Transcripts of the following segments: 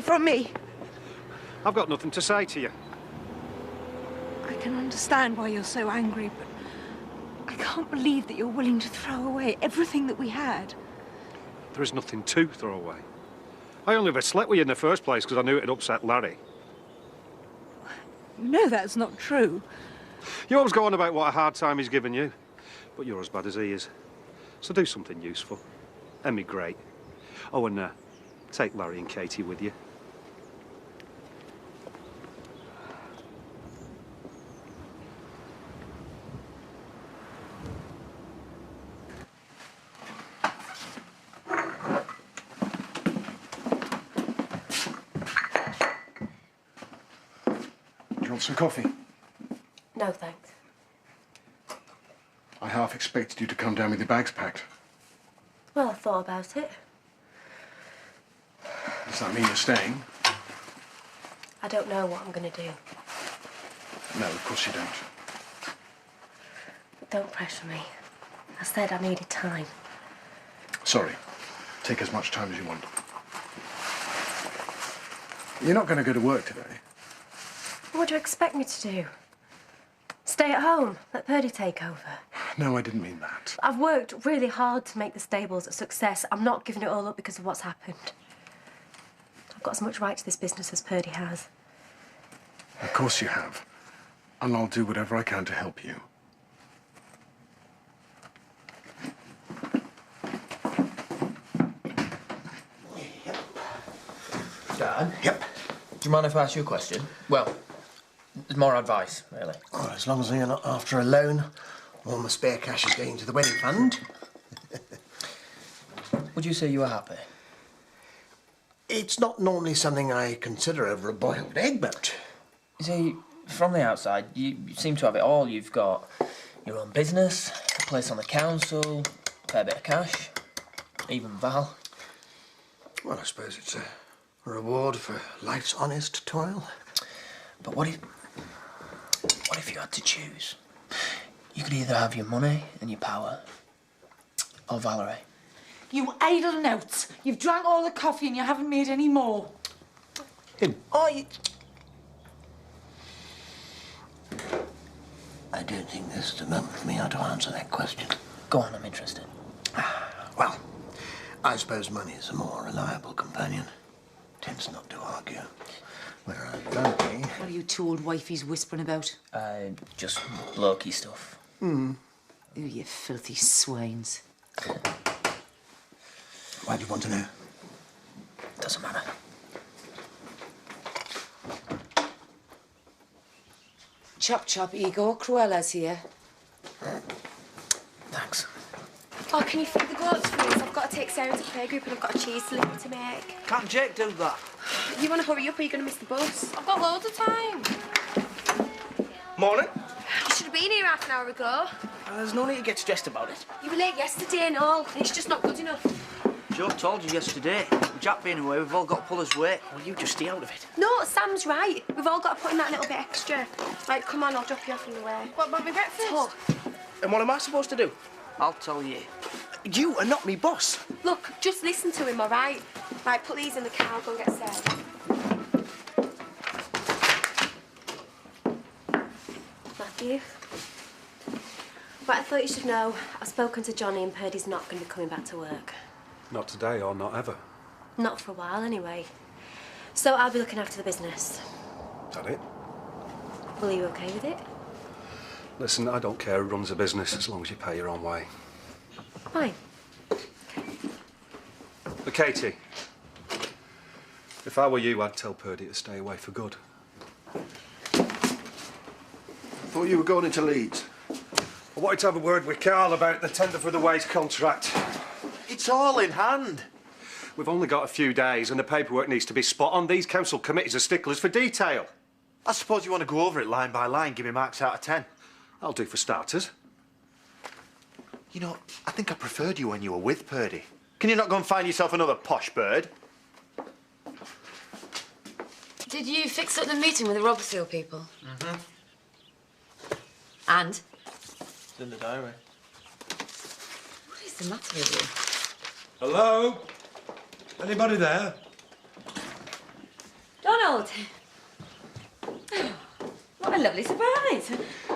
From me. I've got nothing to say to you. I can understand why you're so angry, but I can't believe that you're willing to throw away everything that we had. There is nothing to throw away. I only ever slept with you in the first place because I knew it'd upset Larry. You know that's not true. You always go on about what a hard time he's given you, but you're as bad as he is. So do something useful. Emigrate. Oh, and take Larry and Katie with you. Do you want some coffee? No, thanks. I half expected you to come down with your bags packed. Well, I thought about it. Does that mean you're staying? I don't know what I'm going to do. No, of course you don't. But don't pressure me. I said I needed time. Sorry. Take as much time as you want. You're not going to go to work today. What do you expect me to do? Stay at home? Let Purdy take over? No, I didn't mean that. I've worked really hard to make the stables a success. I'm not giving it all up because of what's happened. I've got as much right to this business as Purdy has. Of course you have. And I'll do whatever I can to help you. Dad? Yep. Do you mind if I ask you a question? Well, it's more advice, really. Well, as long as you're not after a loan, all my spare cash is going to the wedding fund. Would you say you were happy? It's not normally something I consider over a boiled egg, but... You see, from the outside, you seem to have it all. You've got your own business, a place on the council, a fair bit of cash, even Val. Well, I suppose it's a reward for life's honest toil. But what if you had to choose? You could either have your money and your power, or Valerie. You idle notes. You've drank all the coffee and you haven't made any more. Him? Oh, you... I don't think this is the moment for me now to answer that question. Go on, I'm interested. Well, I suppose money is a more reliable companion. Tends not to argue. Whereas Valerie... What are you two old wifeys whispering about? Just blokey stuff. Oh, you filthy swines. Why do you want to know? Doesn't matter. Chop, chop, Ego. Cruella's here. Thanks. Oh, can you feed the goats, please? I've got to take Sarah to playgroup and I've got a cheese delivery to make. Can't Jake do that? You want to hurry up or you're going to miss the bus? I've got loads of time. Morning. You should have been here half an hour ago. There's no need to get stressed about it. You were late yesterday and all, and it's just not good enough. Joe told you yesterday. With Jack being away, we've all got to pull his weight. Well, you just stay out of it. No, Sam's right. We've all got to put in that little bit extra. Right, come on, I'll drop you off on the way. What about my breakfast? Talk. And what am I supposed to do? I'll tell you. You are not me boss. Look, just listen to him, all right? Right, put these in the car, I'll go and get Sarah. Matthew? Right, I thought you should know. I've spoken to Johnny and Purdy's not going to be coming back to work. Not today or not ever. Not for a while, anyway. So I'll be looking after the business. Is that it? Well, are you okay with it? Listen, I don't care who runs a business as long as you pay your own way. Fine. But Katie, if I were you, I'd tell Purdy to stay away for good. Thought you were going into Leeds. I wanted to have a word with Carl about the tender for the waste contract. It's all in hand. We've only got a few days and the paperwork needs to be spot on. These council committees are sticklers for detail. I suppose you want to go over it line by line, give me marks out of 10. I'll do for starters. You know, I think I preferred you when you were with Purdy. Can you not go and find yourself another posh bird? Did you fix up the meeting with the Robertseal people? Mm-hmm. And? It's in the diary. What is the matter with you? Hello? Anybody there? Donald! What a lovely surprise.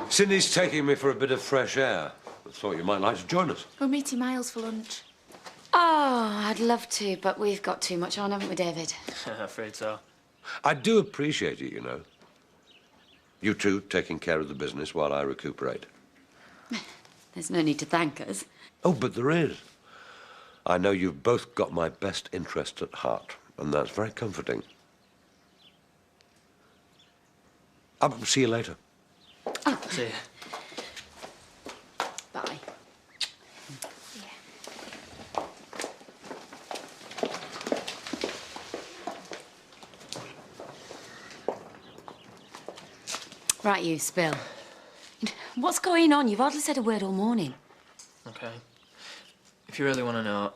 Cindy's taking me for a bit of fresh air. I thought you might like to join us. We're meeting Miles for lunch. Oh, I'd love to, but we've got too much on, haven't we, David? Afraid so. I do appreciate it, you know. You two taking care of the business while I recuperate. There's no need to thank us. Oh, but there is. I know you've both got my best interests at heart, and that's very comforting. I'll see you later. Oh. See you. Bye. Right, you, Spill. What's going on? You've hardly said a word all morning. Okay. If you really want to know,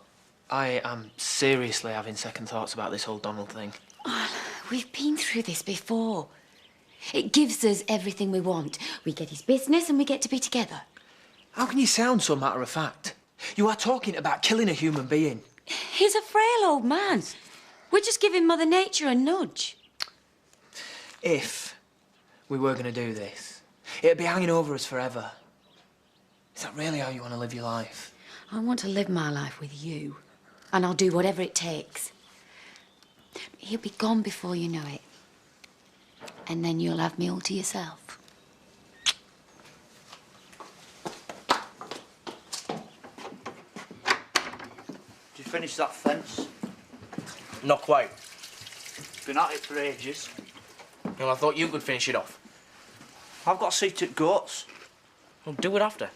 I am seriously having second thoughts about this whole Donald thing. Oh, we've been through this before. It gives us everything we want. We get his business and we get to be together. How can you sound so matter-of-fact? You are talking about killing a human being. He's a frail old man. We're just giving Mother Nature a nudge. If we were going to do this, it'd be hanging over us forever. Is that really how you want to live your life? I want to live my life with you, and I'll do whatever it takes. He'll be gone before you know it. And then you'll have me all to yourself. Did you finish that fence? Not quite. Been at it for ages. Well, I thought you could finish it off. I've got a seat at Goats. Well, do it after.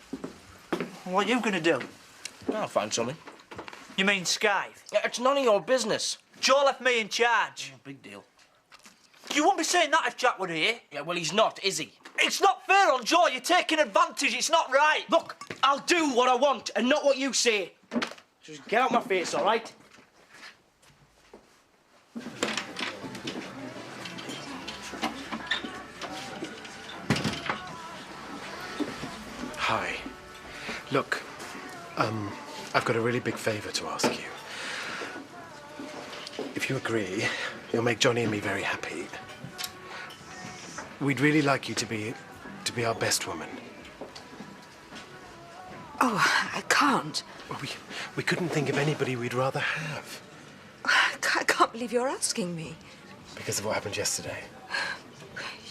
What are you going to do? I'll find something. You mean Scythe? It's none of your business. Joe left me in charge. Big deal. You wouldn't be saying that if Jack were here. Yeah, well, he's not, is he? It's not fair on Joe. You're taking advantage. It's not right. Look, I'll do what I want and not what you say. Just get out my face, all right? Hi. Look, I've got a really big favour to ask you. If you agree, you'll make Johnny and me very happy. We'd really like you to be our best woman. Oh, I can't. We couldn't think of anybody we'd rather have. I can't believe you're asking me. Because of what happened yesterday.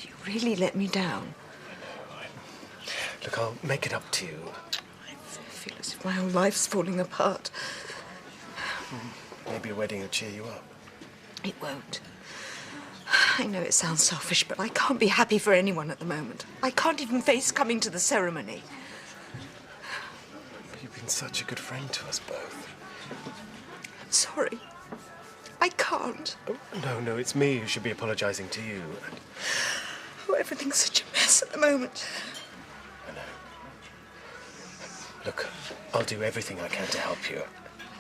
You really let me down. Look, I'll make it up to you. I feel as if my whole life's falling apart. Maybe a wedding will cheer you up. It won't. I know it sounds selfish, but I can't be happy for anyone at the moment. I can't even face coming to the ceremony. But you've been such a good friend to us both. I'm sorry. I can't. Oh, no, it's me who should be apologising to you. Oh, everything's such a mess at the moment. I know. Look, I'll do everything I can to help you.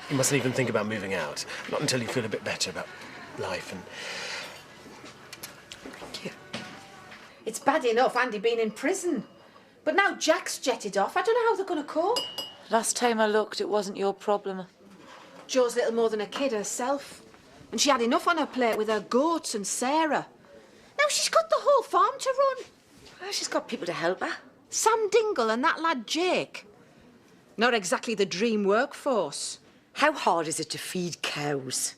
You mustn't even think about moving out. Not until you feel a bit better about life and... Thank you. It's bad enough Andy being in prison. But now Jack's jetted off. I don't know how they're going to cope. Last time I looked, it wasn't your problem. Jo's little more than a kid herself. And she had enough on her plate with her goats and Sarah. Now she's got the whole farm to run. Well, she's got people to help her. Sam Dingle and that lad Jake. Not exactly the dream workforce. How hard is it to feed cows?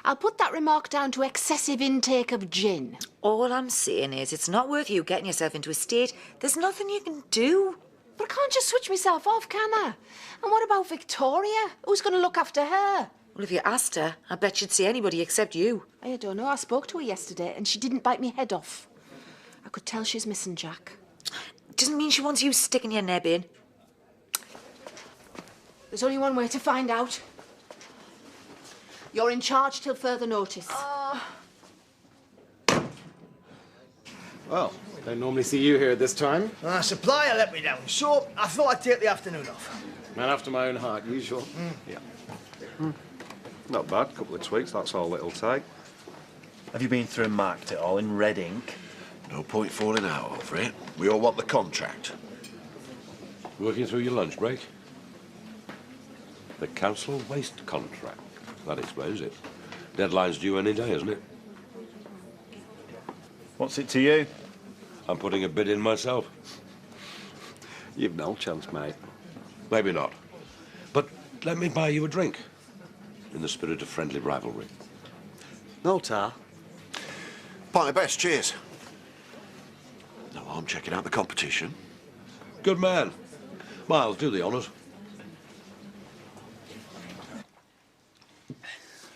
I'll put that remark down to excessive intake of gin. All I'm saying is it's not worth you getting yourself into a state. There's nothing you can do. But I can't just switch myself off, can I? And what about Victoria? Who's going to look after her? Well, if you asked her, I bet she'd say anybody except you. I don't know. I spoke to her yesterday and she didn't bite me head off. I could tell she's missing Jack. Doesn't mean she wants you sticking your neb in. There's only one way to find out. You're in charge till further notice. Well, don't normally see you here at this time. Supplier let me down, so I thought I'd take the afternoon off. Man after my own heart, usual. Yeah. Not bad. Couple of tweaks, that's all it'll take. Have you been through and marked it all in red ink? No point falling out over it. We all want the contract. Working through your lunch break? The council waste contract. That explains it. Deadline's due any day, isn't it? What's it to you? I'm putting a bid in myself. You've no chance, mate. Maybe not. But let me buy you a drink. In the spirit of friendly rivalry. No, Tar. Pint of best, cheers. No, I'm checking out the competition. Good man. Miles, do the honours.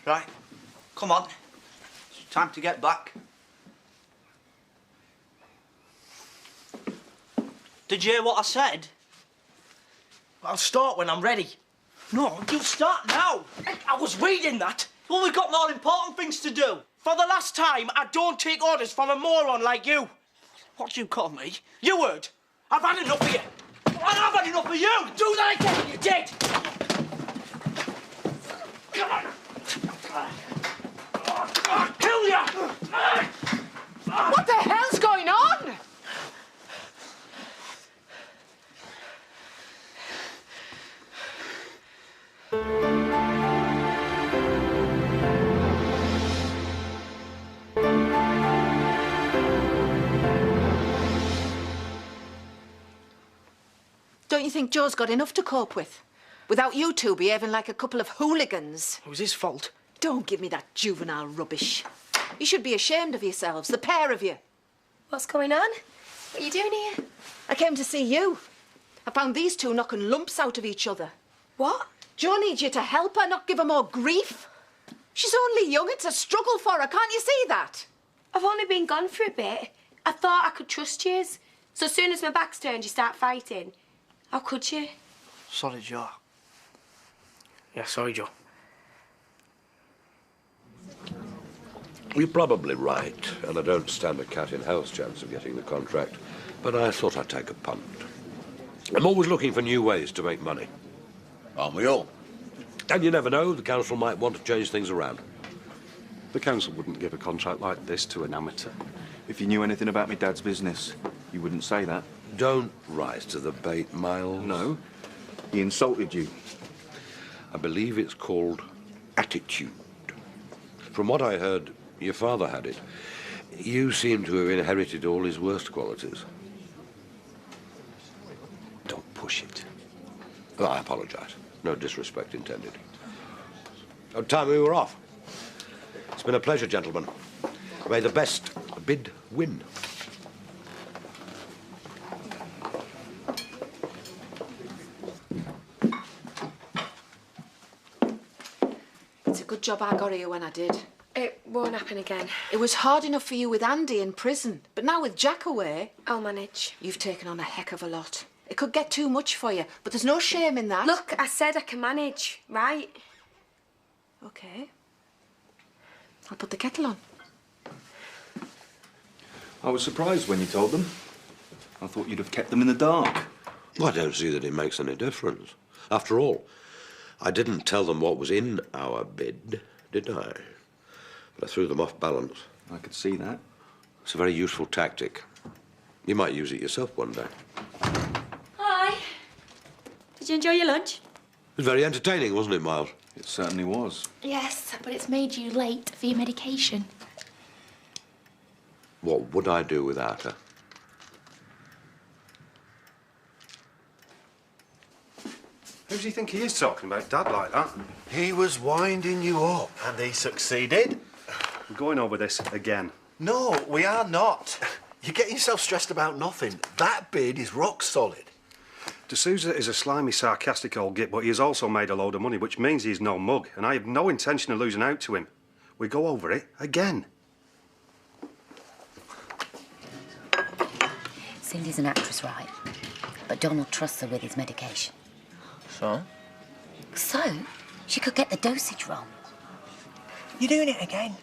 Right, come on. It's time to get back. Did you hear what I said? I'll start when I'm ready. No, you start now. I was reading that. Well, we've got more important things to do. For the last time, I don't take orders from a moron like you. What do you call me? You would. I've had enough of you. I've had enough of you. Do that again, you did. Come on. I'll kill you. What the hell's going on? Don't you think Joe's got enough to cope with? Without you two behaving like a couple of hooligans. It was his fault. Don't give me that juvenile rubbish. You should be ashamed of yourselves, the pair of you. What's going on? What are you doing here? I came to see you. I found these two knocking lumps out of each other. What? Joe needs you to help her, not give her more grief. She's only young. It's a struggle for her. Can't you see that? I've only been gone for a bit. I thought I could trust you. So as soon as my back's turned, you start fighting. How could you? Sorry, Joe. Yeah, sorry, Joe. You're probably right, and I don't stand a cat in hell's chance of getting the contract, but I thought I'd take a punt. I'm always looking for new ways to make money. Aren't we all? And you never know, the council might want to change things around. The council wouldn't give a contract like this to an amateur. If you knew anything about my dad's business, you wouldn't say that. Don't rise to the bait, Miles. No. He insulted you. I believe it's called attitude. From what I heard, your father had it. You seem to have inherited all his worst qualities. Don't push it. Well, I apologise. No disrespect intended. Oh, time we were off. It's been a pleasure, gentlemen. May the best bid win. It's a good job I got here when I did. It won't happen again. It was hard enough for you with Andy in prison, but now with Jack away, I'll manage. you've taken on a heck of a lot. It could get too much for you, but there's no shame in that. Look, I said I can manage, right? OK. I'll put the kettle on. I was surprised when you told them. I thought you'd have kept them in the dark. I don't see that it makes any difference. After all, I didn't tell them what was in our bid, did I? But I threw them off balance. I could see that. It's a very useful tactic. You might use it yourself one day. Hi. Did you enjoy your lunch? It was very entertaining, wasn't it, Miles? It certainly was. Yes, but it's made you late for your medication. What would I do without her? Who does he think he is talking about Dad like that? He was winding you up. And he succeeded. We're going over this again. No, we are not. You're getting yourself stressed about nothing. That bid is rock solid. D'Souza is a slimy, sarcastic old git, but he has also made a load of money, which means he's no mug, and I have no intention of losing out to him. We go over it again. Cindy's an actress, right? But Donald trusts her with his medication. So? So, she could get the dosage wrong. You're doing it again.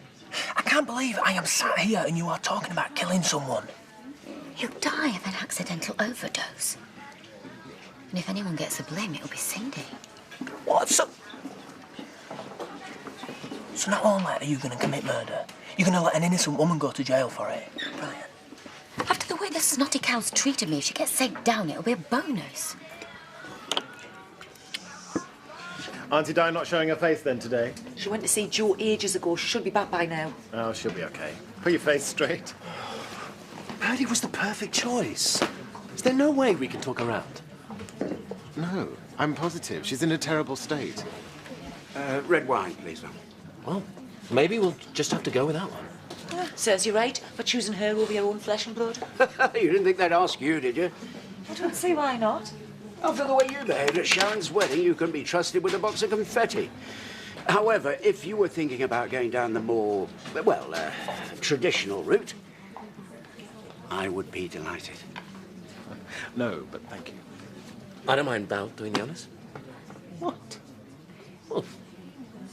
I can't believe I am sat here and you are talking about killing someone. He'll die of an accidental overdose. And if anyone gets the blame, it'll be Cindy. What? So not only are you going to commit murder, you're going to let an innocent woman go to jail for it. Brilliant. After the way the snotty cow's treated me, if she gets sent down, it'll be a bonus. Auntie Di not showing her face then today? She went to see Joe ages ago. She should be back by now. Oh, she'll be okay. Put your face straight. Purdy was the perfect choice. Is there no way we can talk her around? No, I'm positive. She's in a terrible state. Red wine, please, ma'am. Well, maybe we'll just have to go with that one. Serves you right for choosing her over your own flesh and blood. You didn't think they'd ask you, did you? I don't see why not. After the way you behaved at Sharon's wedding, you can be trusted with a box of confetti. However, if you were thinking about going down the more, well, traditional route, I would be delighted. No, but thank you. I don't mind Belle doing the honours. What? Well,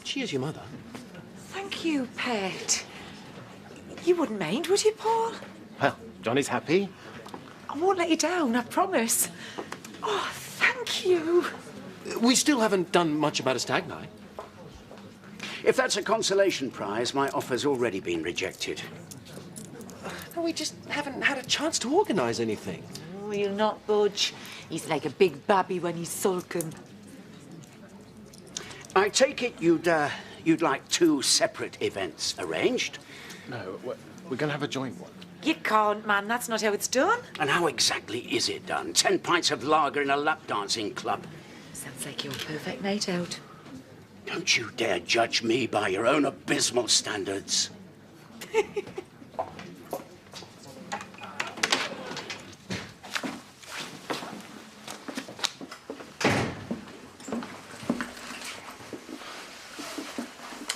she is your mother. Thank you, Pet. You wouldn't mind, would you, Paul? Well, Johnny's happy. I won't let you down, I promise. Oh, thank you. We still haven't done much about a stag night. If that's a consolation prize, my offer's already been rejected. No, we just haven't had a chance to organise anything. Oh, he'll not budge. He's like a big babby when he's sulking. I take it you'd like 2 separate events arranged? No, we're going to have a joint one. You can't, man. That's not how it's done. And how exactly is it done? 10 pints of lager in a lap dancing club? Sounds like your perfect night out. Don't you dare judge me by your own abysmal standards.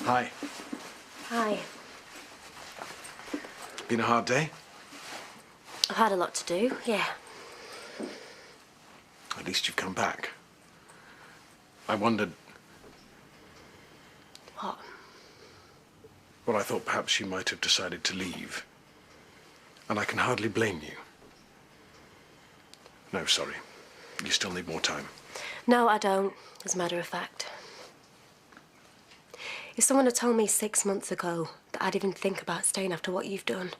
Hi. Hi. Been a hard day? I've had a lot to do, yeah. At least you've come back. I wondered... What? Well, I thought perhaps you might have decided to leave. And I can hardly blame you. No, sorry. You still need more time. No, I don't, as a matter of fact. If someone had told me 6 months ago that I'd even think about staying after what you've done,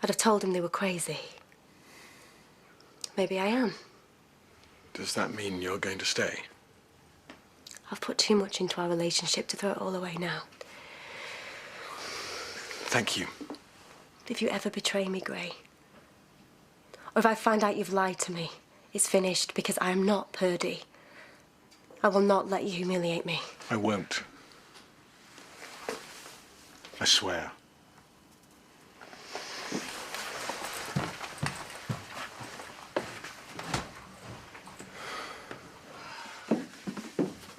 I'd have told them they were crazy. Maybe I am. Does that mean you're going to stay? I've put too much into our relationship to throw it all away now. Thank you. If you ever betray me, Gray, or if I find out you've lied to me, it's finished because I am not Purdy. I will not let you humiliate me. I won't. I swear.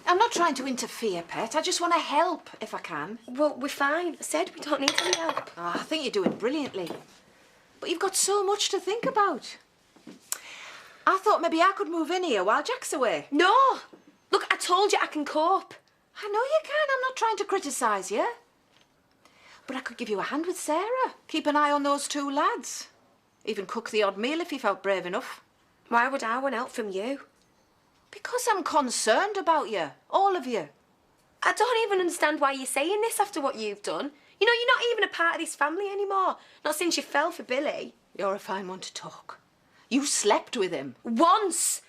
I'm not trying to interfere, Pet. I just want to help, if I can. Well, we're fine. I said we don't need any help. Oh, I think you're doing brilliantly. But you've got so much to think about. I thought maybe I could move in here while Jack's away. No! Look, I told you I can cope. I know you can. I'm not trying to criticise you. But I could give you a hand with Sarah. Keep an eye on those 2 lads. Even cook the odd meal if you felt brave enough. Why would I want help from you? Because I'm concerned about you. All of you. I don't even understand why you're saying this after what you've done. You know, you're not even a part of this family anymore. Not since you fell for Billy. You're a fine one to talk. You slept with him. Once!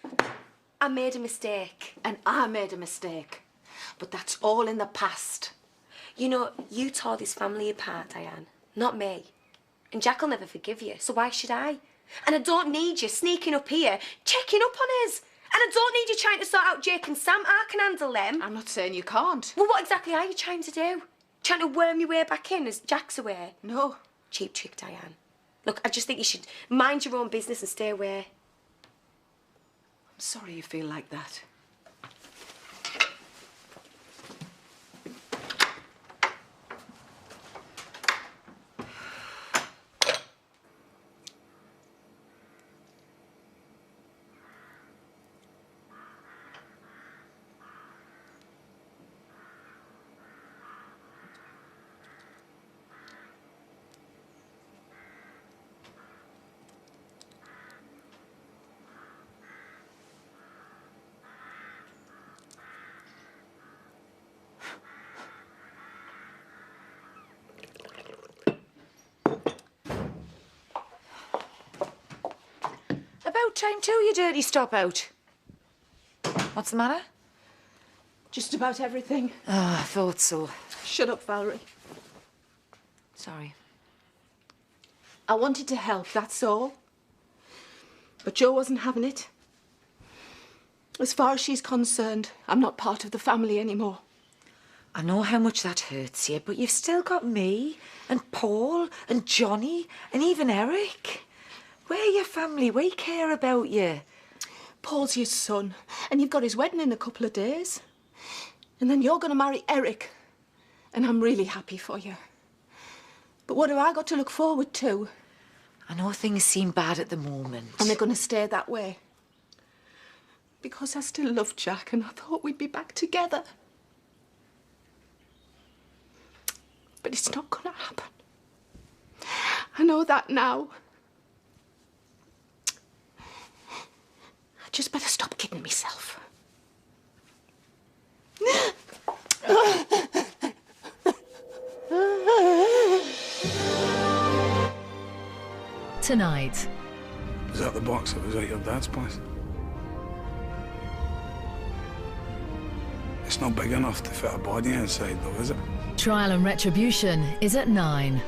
I made a mistake. And I made a mistake. But that's all in the past. You know, you tore this family apart, Diane. Not me. And Jack'll never forgive you, so why should I? And I don't need you sneaking up here, checking up on us. And I don't need you trying to sort out Jake and Sam. I can handle them. I'm not saying you can't. Well, what exactly are you trying to do? Trying to worm your way back in as Jack's away? No. Cheap trick, Diane. Look, I just think you should mind your own business and stay away. I'm sorry you feel like that. time too, you dirty stop-out. What's the matter? Just about everything. Oh, I thought so. Shut up, Valerie. Sorry. I wanted to help, that's all. But Jo wasn't having it. As far as she's concerned, I'm not part of the family anymore. I know how much that hurts you, but you've still got me and Paul and Johnny and even Eric. We're your family. We care about you. Paul's your son, and you've got his wedding in a couple of days. And then you're going to marry Eric. And I'm really happy for you. But what have I got to look forward to? I know things seem bad at the moment. And they're going to stay that way. Because I still love Jack and I thought we'd be back together. But it's not going to happen. I know that now. I just better stop kidding myself. Tonight. Was that the box that was at your dad's place? It's not big enough to fit a body inside, though, is it? Trial and Retribution is at 9.